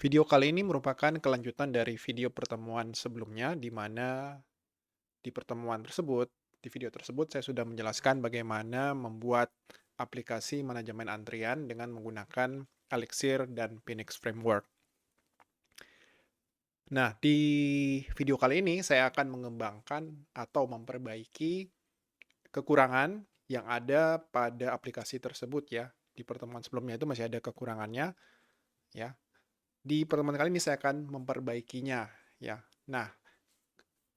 Video kali ini merupakan kelanjutan dari video pertemuan sebelumnya, di mana di pertemuan tersebut, di video tersebut saya sudah menjelaskan bagaimana membuat aplikasi manajemen antrian dengan menggunakan Elixir dan Phoenix Framework. Nah, di video kali ini saya akan mengembangkan atau memperbaiki kekurangan yang ada pada aplikasi tersebut ya. Di pertemuan sebelumnya itu masih ada kekurangannya ya. Di pertemuan kali ini saya akan memperbaikinya ya. Nah,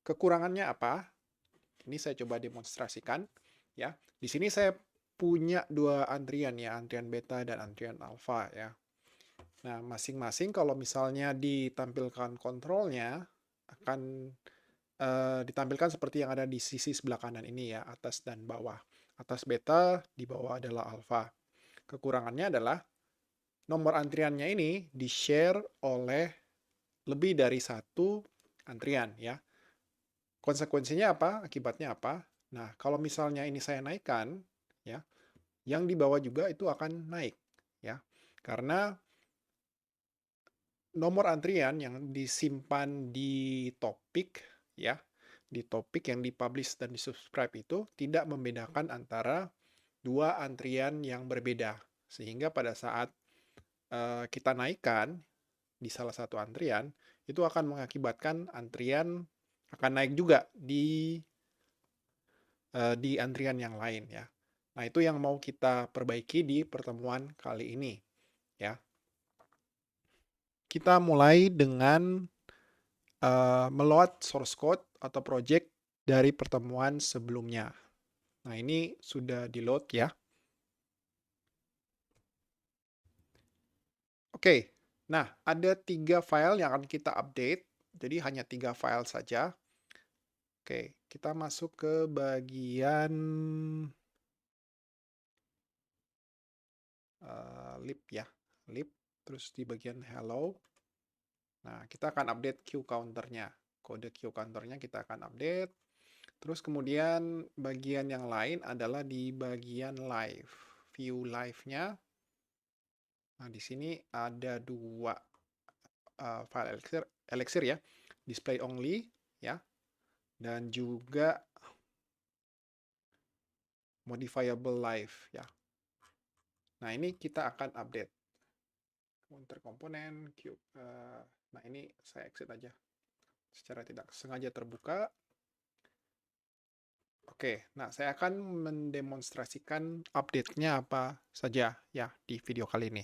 kekurangannya apa? Ini saya coba demonstrasikan ya. Di sini saya punya dua antrian ya, antrian beta dan antrian alfa ya. Nah, masing-masing kalau misalnya ditampilkan kontrolnya akan ditampilkan seperti yang ada di sisi sebelah kanan ini ya, atas dan bawah. Atas beta, di bawah adalah alfa. Kekurangannya adalah nomor antriannya ini di-share oleh lebih dari satu antrian ya. Konsekuensinya apa? Akibatnya apa? Nah, kalau misalnya ini saya naikkan, ya, yang di bawah juga itu akan naik, ya. Karena nomor antrian yang disimpan di topik, ya, di topik yang dipublish dan di-subscribe itu tidak membedakan antara dua antrian yang berbeda. Sehingga pada saat kita naikkan di salah satu antrian, itu akan mengakibatkan antrian akan naik juga di antrian yang lain ya. Nah, itu yang mau kita perbaiki di pertemuan kali ini ya. Kita mulai dengan meload source code atau project dari pertemuan sebelumnya. Nah, ini sudah di-load ya. Oke, nah ada 3 file yang akan kita update. Jadi hanya 3 file saja. Oke, kita masuk ke bagian lib ya. Lib, terus di bagian hello. Nah, kita akan update queue counter-nya. Kode queue counter-nya kita akan update. Terus kemudian bagian yang lain adalah di bagian live. View live-nya. Nah, di sini ada dua file Elixir ya. Display only ya. Dan juga modifiable live ya. Nah, ini kita akan update. Counter komponen, queue. Nah, ini saya exit aja. Secara tidak sengaja terbuka. Oke, nah saya akan mendemonstrasikan update-nya apa saja ya di video kali ini.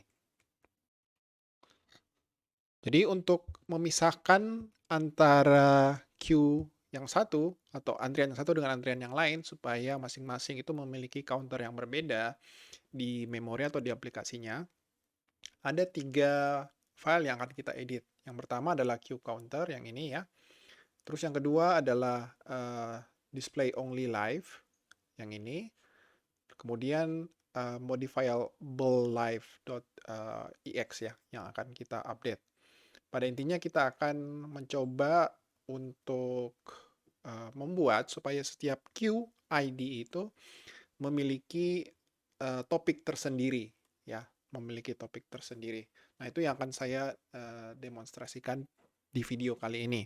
Jadi untuk memisahkan antara queue yang satu atau antrian yang satu dengan antrian yang lain supaya masing-masing itu memiliki counter yang berbeda di memori atau di aplikasinya, ada 3 file yang akan kita edit. Yang pertama adalah queue counter yang ini ya. Terus yang kedua adalah display only live yang ini. Kemudian modifiable live.ex ya yang akan kita update. Pada intinya kita akan mencoba untuk membuat supaya setiap queue ID itu memiliki topik tersendiri ya, memiliki topik tersendiri. Nah, itu yang akan saya demonstrasikan di video kali ini.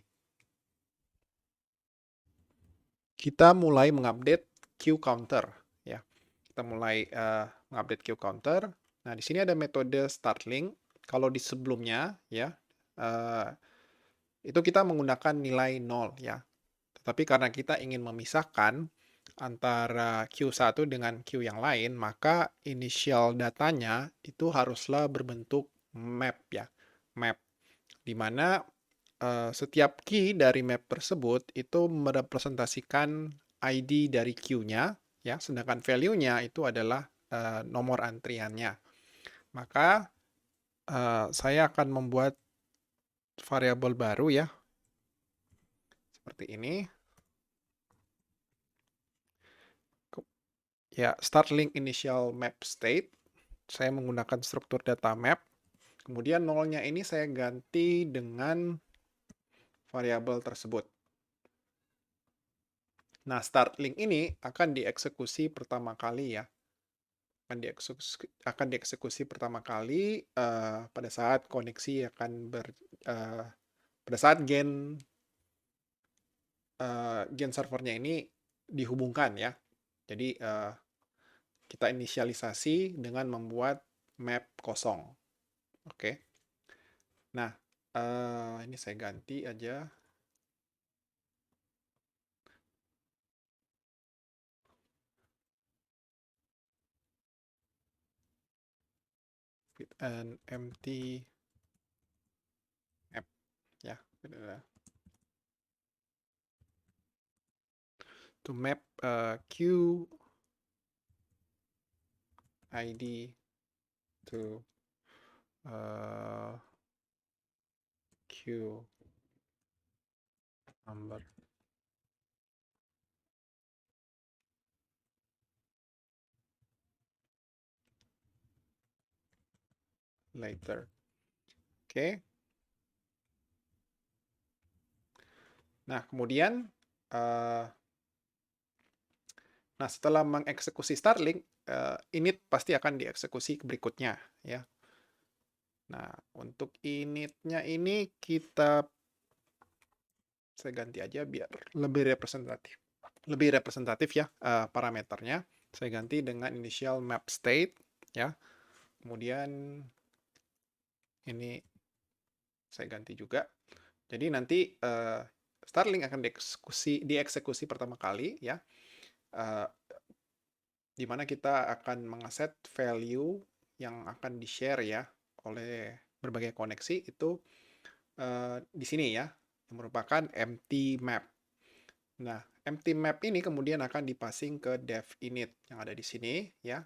Kita mulai mengupdate queue counter ya. Kita mulai mengupdate queue counter. Nah, di sini ada metode start link. Kalau di sebelumnya ya itu kita menggunakan nilai 0 ya. Tetapi karena kita ingin memisahkan antara Q1 dengan Q yang lain, maka initial datanya itu haruslah berbentuk map ya. Map. Di mana setiap key dari map tersebut itu merepresentasikan ID dari Q-nya ya, sedangkan value-nya itu adalah nomor antriannya. Maka saya akan membuat variabel baru ya, seperti ini. Ya, start link initial map state. Saya menggunakan struktur data map. Kemudian nolnya ini saya ganti dengan variabel tersebut. Nah, start link ini akan dieksekusi pertama kali ya. akan dieksekusi pertama kali pada saat koneksi akan pada saat gen servernya ini dihubungkan ya. Jadi kita inisialisasi dengan membuat map kosong. Oke. Nah, ini saya ganti aja. With an empty map ya. To map Q ID to Q number. Later. Oke. Nah, kemudian nah setelah mengeksekusi Starlink, init pasti akan dieksekusi berikutnya ya. Nah, untuk initnya ini saya ganti aja biar lebih representatif. Lebih representatif ya parameternya. Saya ganti dengan initial map state ya. Kemudian ini saya ganti juga. Jadi nanti Starlink akan dieksekusi pertama kali ya. Di mana kita akan mengaset value yang akan di-share ya oleh berbagai koneksi itu di sini ya, yang merupakan empty map. Nah, empty map ini kemudian akan dipasing ke dev init yang ada di sini ya.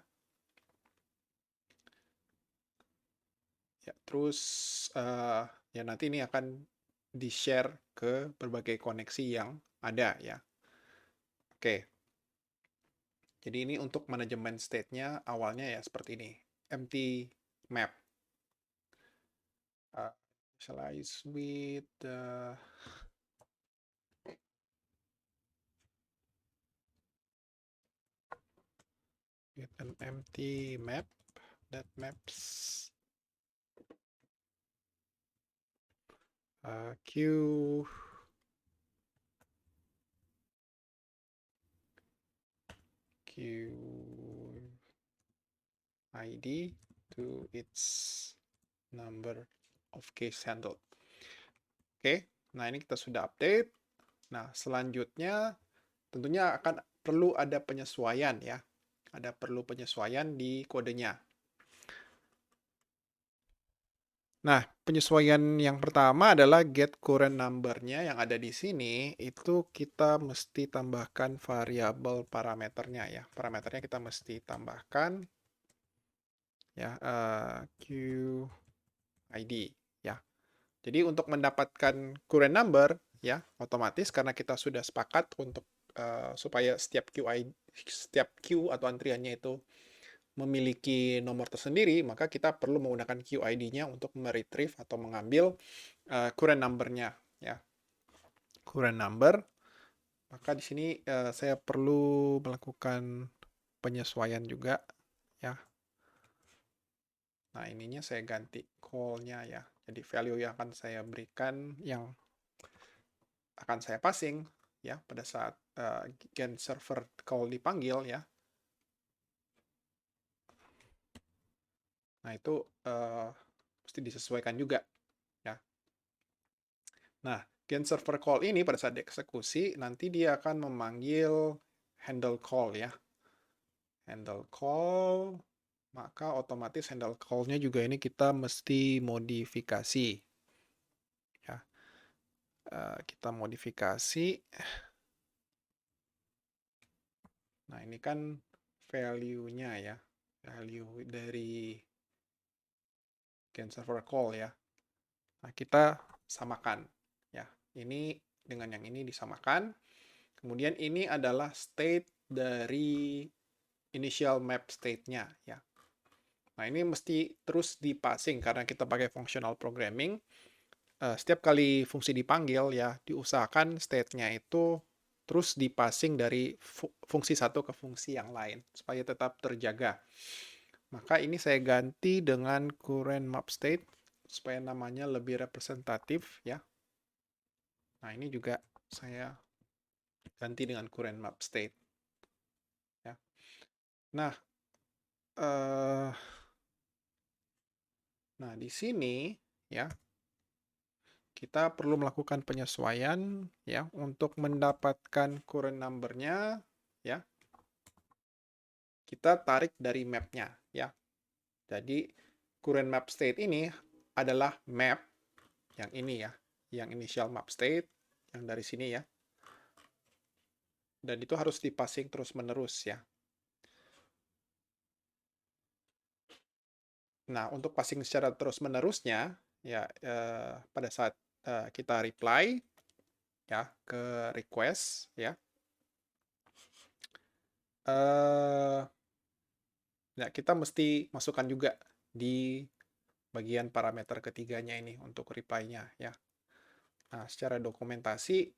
Ya, terus ya nanti ini akan di-share ke berbagai koneksi yang ada ya. Oke. Jadi ini untuk manajemen state-nya awalnya ya seperti ini. Empty map. Initialize with an empty map that maps Q ID to its number of case handled. Oke, nah ini kita sudah update. Nah, selanjutnya tentunya akan perlu ada penyesuaian ya. Ada perlu penyesuaian di kodenya. Nah, penyesuaian yang pertama adalah get current number-nya yang ada di sini, itu kita mesti tambahkan variabel parameternya ya. Parameternya kita mesti tambahkan ya QID ya. Jadi untuk mendapatkan current number ya, otomatis karena kita sudah sepakat untuk supaya setiap Q atau antriannya itu memiliki nomor tersendiri, maka kita perlu menggunakan QID-nya untuk meretrieve atau mengambil current number-nya ya. Current number. Maka di sini saya perlu melakukan penyesuaian juga ya. Nah, ininya saya ganti call-nya ya. Jadi value yang akan saya berikan yang akan saya passing ya pada saat gen server call dipanggil ya. Nah, itu mesti disesuaikan juga ya. Nah, gen server call ini pada saat dieksekusi nanti dia akan memanggil handle call ya. Handle call, maka otomatis handle call-nya juga ini kita mesti modifikasi ya. Kita modifikasi. Nah, ini kan value-nya ya. Value dari gen server call ya. Nah, kita samakan ya. Ini dengan yang ini disamakan. Kemudian ini adalah state dari initial map state-nya ya. Nah, ini mesti terus dipassing karena kita pakai functional programming. Setiap kali fungsi dipanggil ya, diusahakan state-nya itu terus dipassing dari fungsi satu ke fungsi yang lain supaya tetap terjaga. Maka ini saya ganti dengan current map state supaya namanya lebih representatif ya. Nah, ini juga saya ganti dengan current map state ya. Nah, eh, di sini ya kita perlu melakukan penyesuaian ya untuk mendapatkan current number-nya ya. Kita tarik dari map-nya ya. Jadi current map state ini adalah map yang ini ya, yang initial map state yang dari sini ya. Dan itu harus dipassing terus-menerus ya. Nah, untuk passing secara terus-menerusnya ya pada saat kita reply ya ke request ya. Nah, kita mesti masukkan juga di bagian parameter ketiganya ini untuk reply-nya ya. Nah, secara dokumentasi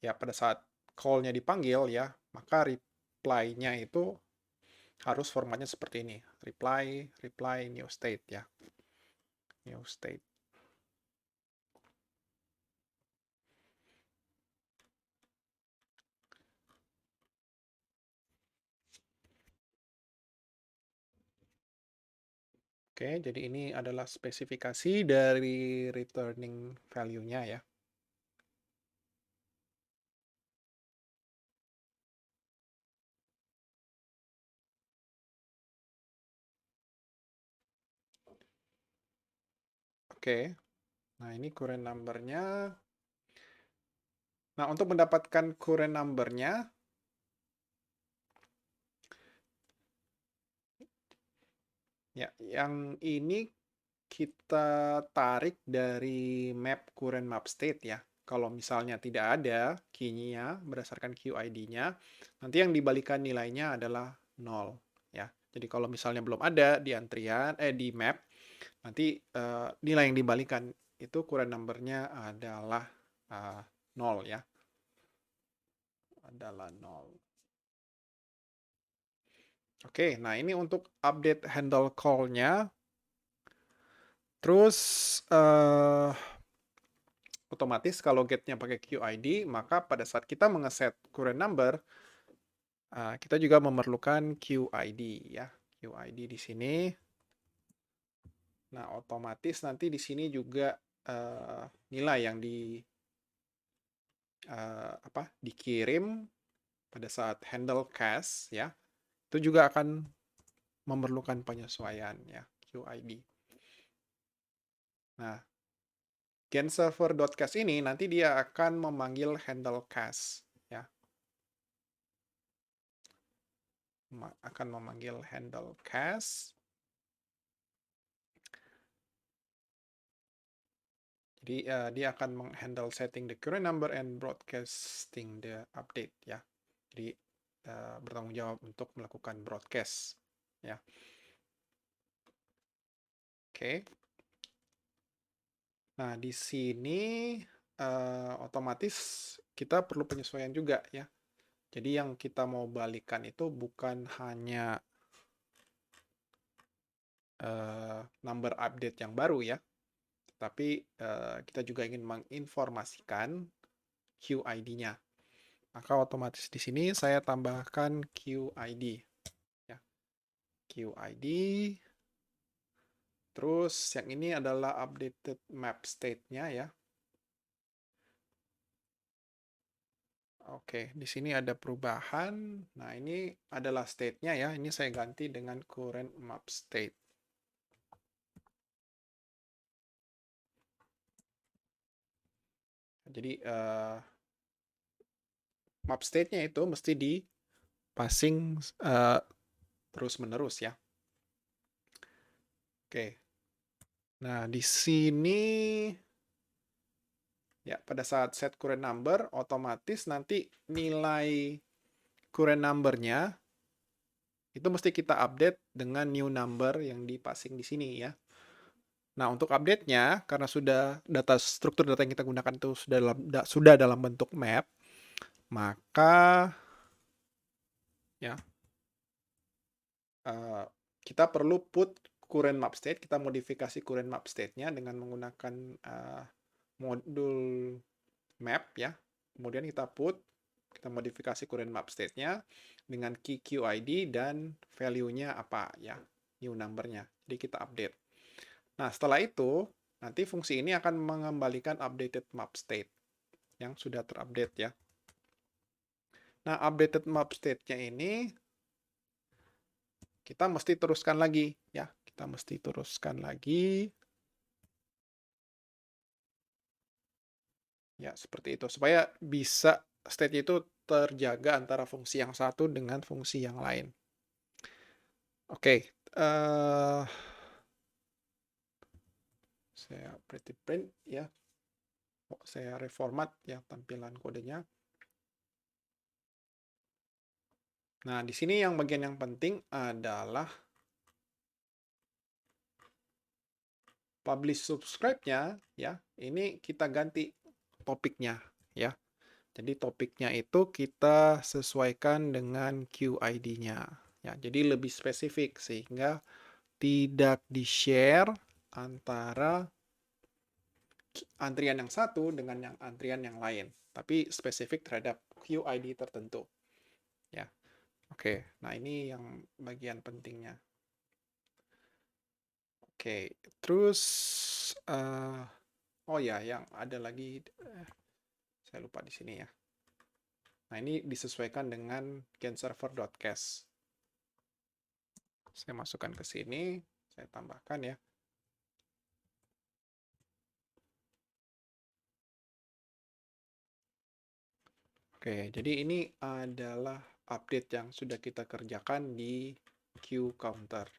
ya pada saat call-nya dipanggil ya, maka reply-nya itu harus formatnya seperti ini. Reply new state ya. New state. Oke, jadi ini adalah spesifikasi dari returning value-nya ya. Oke, nah ini current number-nya. Nah, untuk mendapatkan current number-nya, ya, yang ini kita tarik dari map current map state ya. Kalau misalnya tidak ada key-nya berdasarkan QID-nya, nanti yang dibalikan nilainya adalah 0 ya. Jadi kalau misalnya belum ada di antrian di map, nanti nilai yang dibalikan itu current number-nya adalah 0 ya. Adalah 0. Oke, nah ini untuk update handle call-nya. Terus otomatis kalau get-nya pakai QID, maka pada saat kita mengeset current number, kita juga memerlukan QID ya. QID di sini. Nah, otomatis nanti di sini juga nilai yang dikirim pada saat handle cache ya, itu juga akan memerlukan penyesuaian ya, QID. Nah, getServer.cache ini nanti dia akan memanggil handle cache ya. Akan memanggil handle cache. Jadi dia akan menghandle setting the current number and broadcasting the update ya. Jadi bertanggung jawab untuk melakukan broadcast ya. Oke. Nah, di sini otomatis kita perlu penyesuaian juga ya. Jadi yang kita mau balikan itu bukan hanya number update yang baru ya, tapi kita juga ingin menginformasikan QID-nya. Maka otomatis di sini saya tambahkan QID ya. QID. Terus yang ini adalah updated map state-nya ya. Oke, di sini ada perubahan. Nah, ini adalah state-nya ya. Ini saya ganti dengan current map state. Jadi map state-nya itu mesti di passing terus-menerus ya. Oke. Nah, di sini ya pada saat set current number otomatis nanti nilai current number-nya itu mesti kita update dengan new number yang di-passing di sini ya. Nah, untuk update-nya karena sudah struktur data yang kita gunakan itu sudah dalam bentuk map, maka ya kita perlu put current map state, kita modifikasi current map state-nya dengan menggunakan modul map ya. Kemudian kita modifikasi current map state-nya dengan key QID dan value-nya apa ya, new number-nya. Jadi kita update. Nah, setelah itu nanti fungsi ini akan mengembalikan updated map state yang sudah terupdate ya. Nah, updated map state-nya ini kita mesti teruskan lagi ya. Kita mesti teruskan lagi. Ya, seperti itu. Supaya bisa state itu terjaga antara fungsi yang satu dengan fungsi yang lain. Oke, saya pretty print ya. Saya reformat ya tampilan kodenya. Nah, di sini yang bagian yang penting adalah publish subscribe-nya ya. Ini kita ganti topiknya ya. Jadi topiknya itu kita sesuaikan dengan QID-nya. Ya, jadi lebih spesifik sehingga tidak di-share antara antrian yang satu dengan yang antrian yang lain, tapi spesifik terhadap QID tertentu. Ya, oke. Nah ini yang bagian pentingnya. Oke, terus oh ya, yang ada lagi saya lupa di sini ya. Nah ini disesuaikan dengan getServer.cache. Saya masukkan ke sini, saya tambahkan ya. Oke, jadi ini adalah update yang sudah kita kerjakan di queue counter.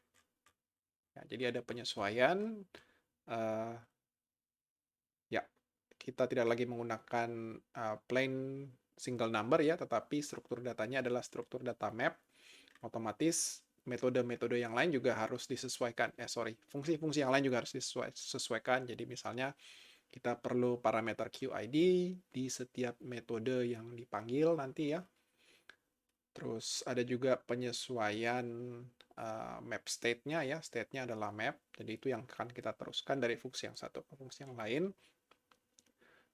Ya, jadi ada penyesuaian. Ya, kita tidak lagi menggunakan plain single number ya, tetapi struktur datanya adalah struktur data map. Otomatis metode-metode yang lain juga harus disesuaikan. Fungsi-fungsi yang lain juga harus disesuaikan. Jadi misalnya kita perlu parameter QID di setiap metode yang dipanggil nanti ya. Terus ada juga penyesuaian map state-nya ya. State-nya adalah map. Jadi itu yang akan kita teruskan dari fungsi yang satu ke fungsi yang lain.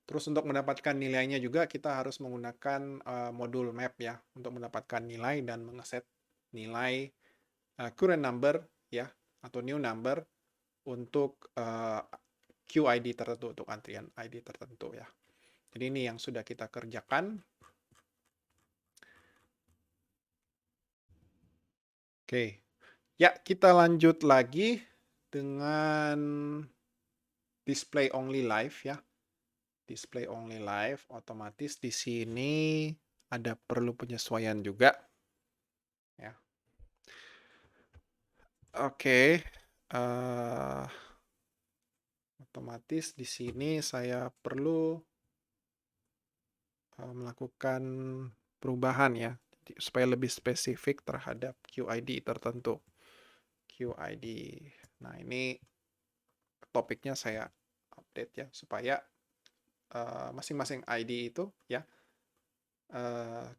Terus untuk mendapatkan nilainya juga kita harus menggunakan modul map ya. Untuk mendapatkan nilai dan mengeset nilai current number ya. Atau new number untuk QID tertentu, untuk antrian ID tertentu ya. Jadi ini yang sudah kita kerjakan. Oke, ya kita lanjut lagi dengan display only live ya. Display only live, otomatis di sini ada perlu penyesuaian juga. Ya. Oke, otomatis di sini saya perlu melakukan perubahan ya, supaya lebih spesifik terhadap QID tertentu. QID. Nah, ini topiknya saya update ya, supaya masing-masing ID itu ya,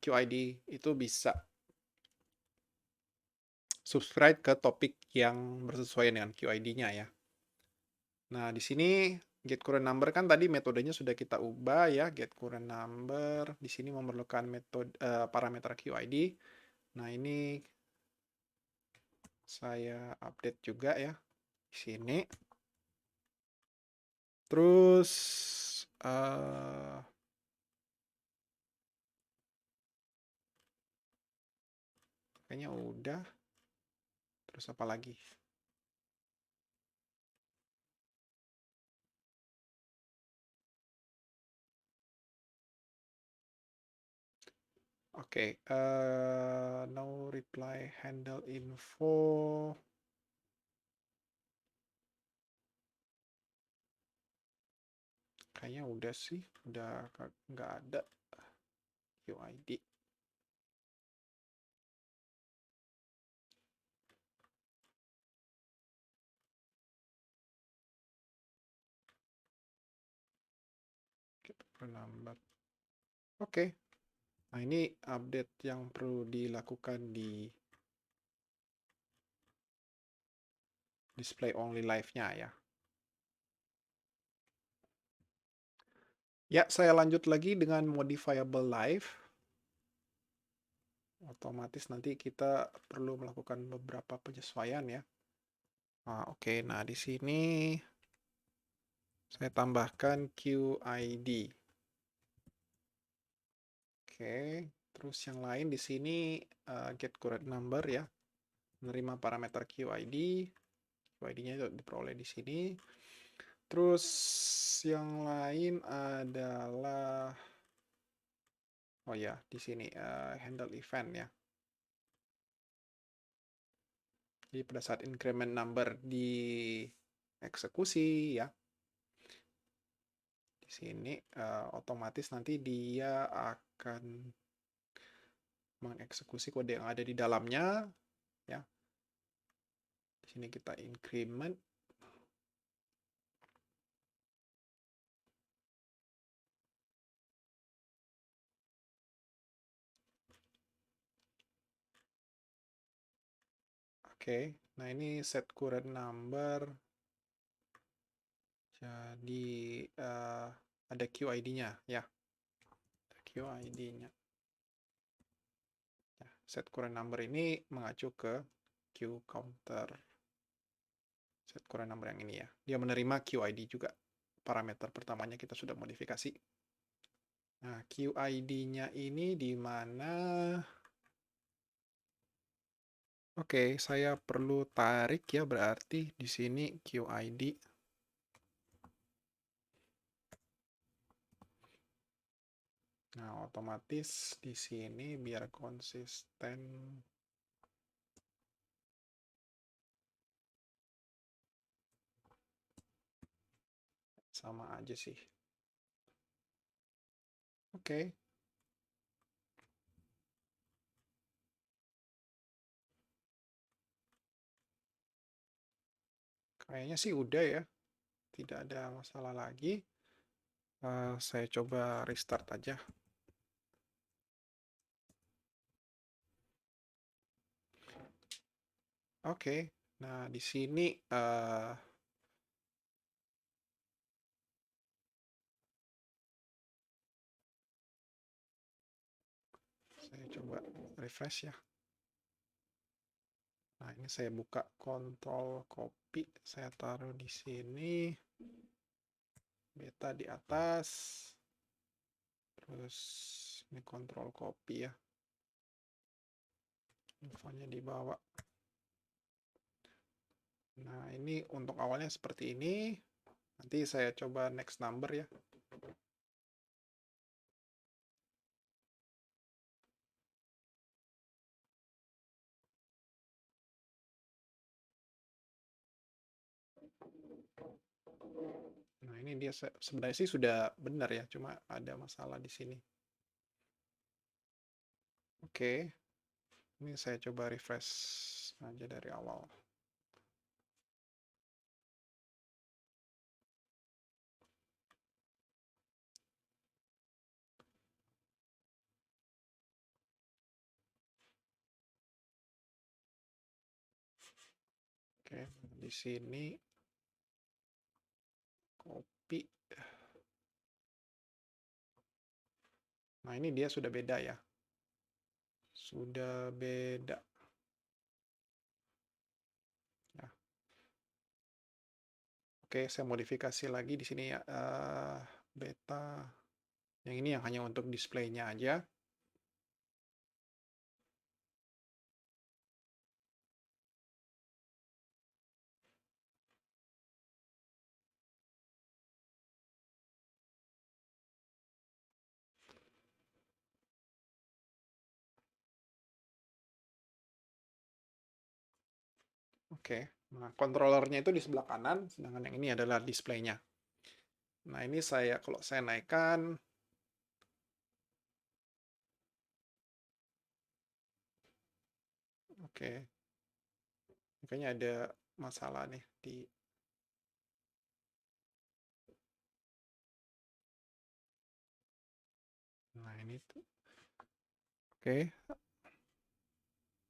QID itu bisa subscribe ke topik yang bersesuaian dengan QID-nya ya. Nah, di sini get current number kan tadi metodenya sudah kita ubah ya, get current number. Di sini memerlukan metode parameter QID. Nah, ini saya update juga ya di sini. Terus kayaknya udah. Terus apa lagi? Oke, no reply handle info. Kayaknya udah sih, udah nggak ada QID. Number. Oke. Nah, ini update yang perlu dilakukan di display only live-nya ya. Ya, saya lanjut lagi dengan modifiable live. Otomatis nanti kita perlu melakukan beberapa penyesuaian ya. Nah, oke. Nah, di sini saya tambahkan QID. Oke, terus yang lain di sini get current number ya. Menerima parameter QID. QID-nya diperoleh di sini. Terus yang lain adalah oh ya, di sini handle event ya. Jadi pada saat increment number di eksekusi ya, di sini otomatis nanti dia akan mengeksekusi kode yang ada di dalamnya ya. Di sini kita increment. Oke, nah ini set current number. Jadi ada QID-nya ya. QID-nya. Ya, set current number ini mengacu ke Q counter. Set current number yang ini ya. Dia menerima QID juga. Parameter pertamanya kita sudah modifikasi. Nah, QID-nya ini di mana? Oke, saya perlu tarik ya, berarti di sini QID. Nah, otomatis di sini biar konsisten sama aja sih. Oke. Kayaknya sih udah ya. Tidak ada masalah lagi. Saya coba restart aja. Oke. Nah, di sini saya coba refresh ya. Nah, ini saya buka kontrol copy, saya taruh di sini. Beta di atas. Terus ini kontrol copy ya. Infonya di bawah. Nah, ini untuk awalnya seperti ini. Nanti saya coba next number ya. Nah, ini dia sebenarnya sih sudah benar ya, cuma ada masalah di sini. Oke. Ini saya coba refresh aja dari awal. Oke, di sini copy. Nah, ini dia sudah beda ya. Sudah beda. Ya. Oke, saya modifikasi lagi di sini ya. Beta. Yang ini yang hanya untuk displaynya aja. Oke, nah controllernya itu di sebelah kanan, sedangkan yang ini adalah displaynya. Nah ini kalau saya naikkan, oke, kayaknya ada masalah nih di. Nah ini tuh, oke,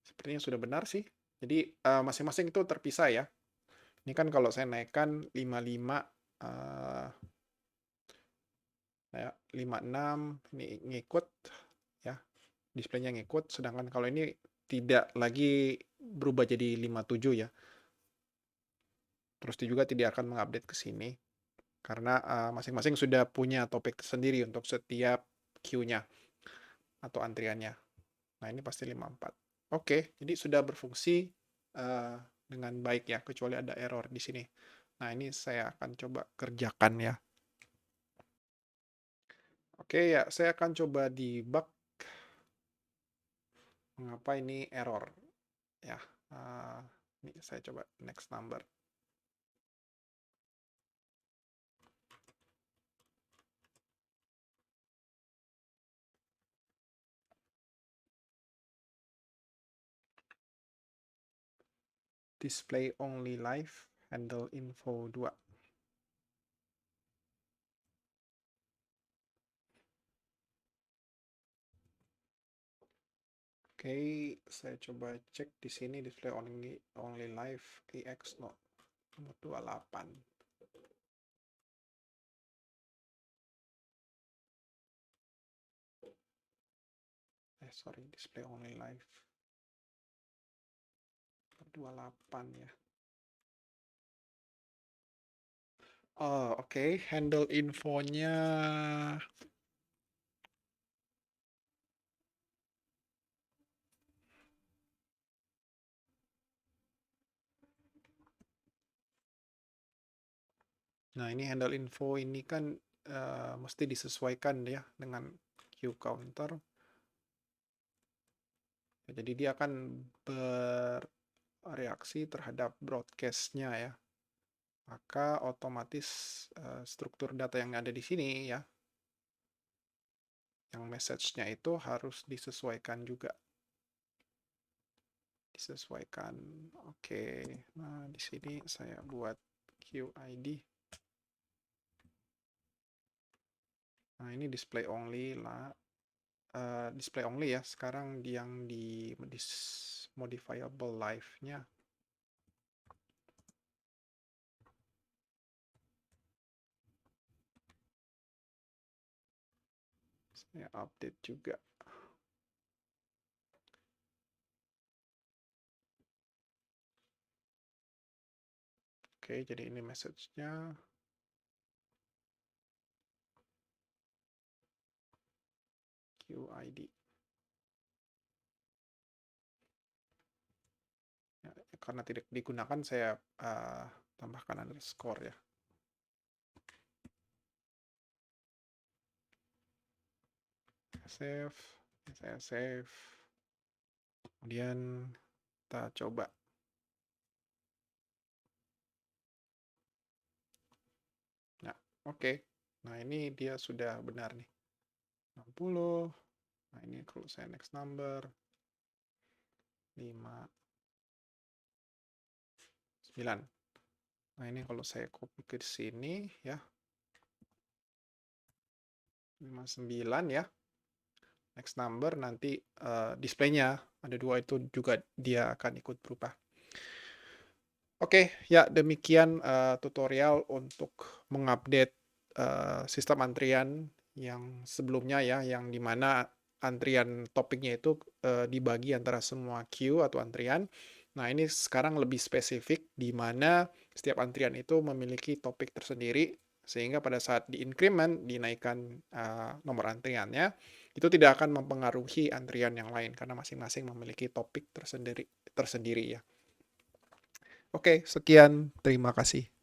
sepertinya sudah benar sih. Jadi masing-masing itu terpisah ya. Ini kan kalau saya naikkan 55, ya 56 ini ngikut ya, displaynya ngikut, sedangkan kalau ini tidak lagi berubah jadi 57 ya. Terus dia juga tidak akan mengupdate ke sini karena masing-masing sudah punya topik sendiri untuk setiap queue-nya atau antriannya. Nah, ini pasti 54. Oke, jadi sudah berfungsi dengan baik ya, kecuali ada error di sini. Nah, ini saya akan coba kerjakan ya. Oke ya, saya akan coba debug mengapa ini error ya. Ini saya coba next number. Display only live, handle info 2. Oke, saya coba cek di sini display only live EX no, nomor 28. Sorry, display only live 28 ya. Oh, oke, handle infonya. Nah, ini handle info ini kan mesti disesuaikan ya dengan queue counter. Jadi dia akan bereaksi terhadap broadcast-nya ya. Maka otomatis struktur data yang ada di sini ya, yang message-nya itu harus disesuaikan juga. Disesuaikan. Oke. Nah, di sini saya buat QID. Nah, ini display only lah. Display only ya. Sekarang yang di modifiable live-nya. Saya update juga. Oke, jadi ini message-nya. QID. Ya, karena tidak digunakan, saya tambahkan underscore ya. Save. Saya save. Kemudian kita coba. Nah, oke. Nah, ini dia sudah benar nih. 60. Nah, ini kalau saya next number 5 9. Nah, ini kalau saya copy ke sini ya. 59 ya. Next number nanti display-nya ada 2 itu juga dia akan ikut berubah. Oke, ya demikian tutorial untuk mengupdate sistem antrian yang sebelumnya ya, yang dimana antrian topiknya itu dibagi antara semua queue atau antrian. Nah, ini sekarang lebih spesifik di mana setiap antrian itu memiliki topik tersendiri, sehingga pada saat di-increment, dinaikkan nomor antriannya, itu tidak akan mempengaruhi antrian yang lain karena masing-masing memiliki topik tersendiri ya. Oke, sekian. Terima kasih.